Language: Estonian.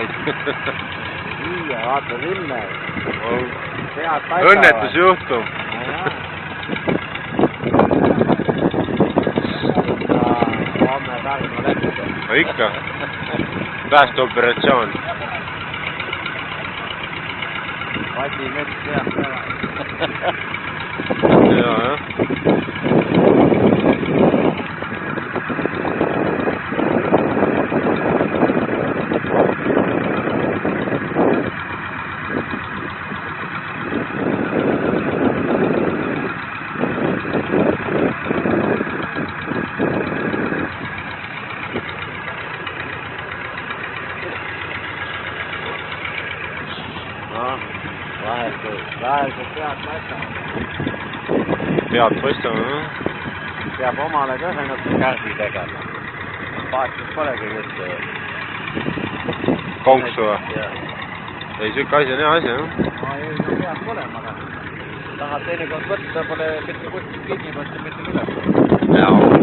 Nii, vaata sinna. Õnnetusjuhtum. Homme Pärnu lehte. No ikka. Päästeoperatsioon. Vati mets peast ära. Jah. Vahel pead paistama. Pead paistama, jah? Peab omale ka ennast kärsi tegema. Paatsis polegi üldse. Konksu või? Ei, siuke asi on hea asi, jah? Ma ei no peab olema, aga tahad teinekord võtta, pole mitte kuskilt kinni võtta, mitte midagi. Jaa.